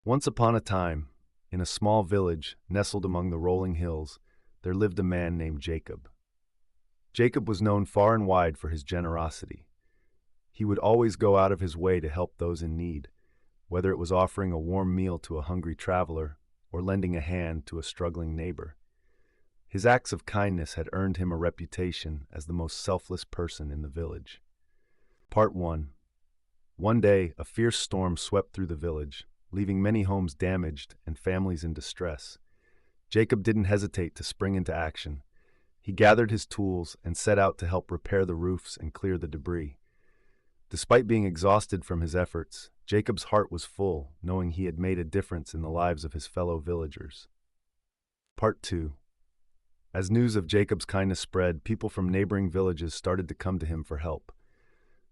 Once upon a time, in a small village nestled among the rolling hills, there lived a man named Jacob. Jacob was known far and wide for his generosity. He would always go out of his way to help those in need, whether it was offering a warm meal to a hungry traveler or lending a hand to a struggling neighbor. His acts of kindness had earned him a reputation as the most selfless person in the village. Part 1. One day, a fierce storm swept through the village, leaving many homes damaged and families in distress. Jacob didn't hesitate to spring into action. He gathered his tools and set out to help repair the roofs and clear the debris. Despite being exhausted from his efforts, Jacob's heart was full, knowing he had made a difference in the lives of his fellow villagers. Part 2. As news of Jacob's kindness spread, people from neighboring villages started to come to him for help.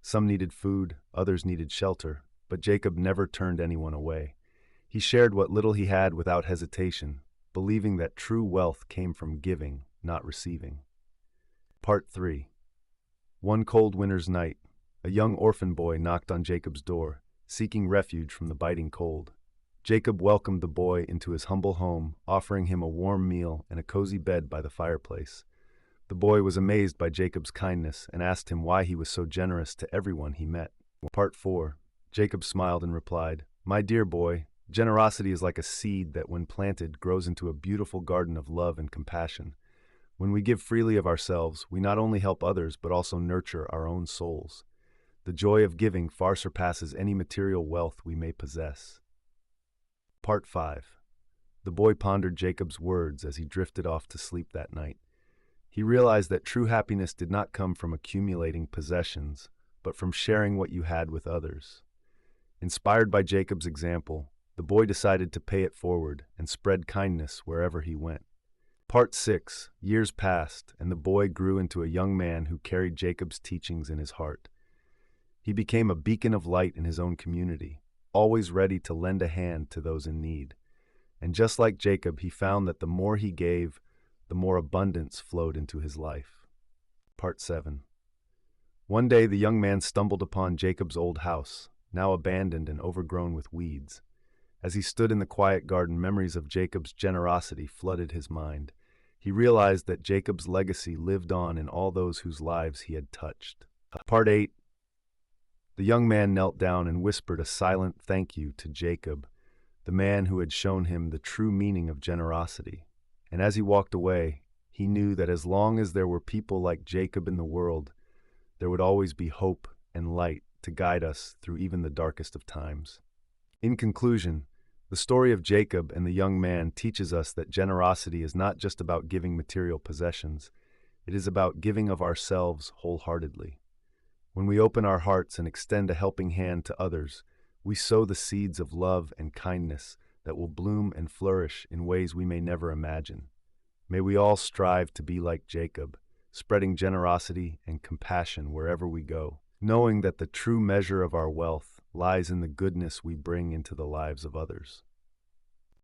Some needed food, others needed shelter, but Jacob never turned anyone away. He shared what little he had without hesitation, believing that true wealth came from giving, not receiving. Part 3. One cold winter's night, a young orphan boy knocked on Jacob's door, seeking refuge from the biting cold. Jacob welcomed the boy into his humble home, offering him a warm meal and a cozy bed by the fireplace. The boy was amazed by Jacob's kindness and asked him why he was so generous to everyone he met. Part 4. Jacob smiled and replied, "My dear boy, generosity is like a seed that, when planted, grows into a beautiful garden of love and compassion. When we give freely of ourselves, we not only help others but also nurture our own souls. The joy of giving far surpasses any material wealth we may possess." Part 5. The boy pondered Jacob's words as he drifted off to sleep that night. He realized that true happiness did not come from accumulating possessions, but from sharing what you had with others. Inspired by Jacob's example, the boy decided to pay it forward and spread kindness wherever he went. Part 6. Years passed, and the boy grew into a young man who carried Jacob's teachings in his heart. He became a beacon of light in his own community, always ready to lend a hand to those in need. And just like Jacob, he found that the more he gave, the more abundance flowed into his life. Part 7. One day the young man stumbled upon Jacob's old house, now abandoned and overgrown with weeds. As he stood in the quiet garden, memories of Jacob's generosity flooded his mind. He realized that Jacob's legacy lived on in all those whose lives he had touched. Part 8. The young man knelt down and whispered a silent thank you to Jacob, the man who had shown him the true meaning of generosity. And as he walked away, he knew that as long as there were people like Jacob in the world, there would always be hope and light to guide us through even the darkest of times. In conclusion, the story of Jacob and the young man teaches us that generosity is not just about giving material possessions. It is about giving of ourselves wholeheartedly. When we open our hearts and extend a helping hand to others, we sow the seeds of love and kindness that will bloom and flourish in ways we may never imagine. May we all strive to be like Jacob, spreading generosity and compassion wherever we go, knowing that the true measure of our wealth lies in the goodness we bring into the lives of others.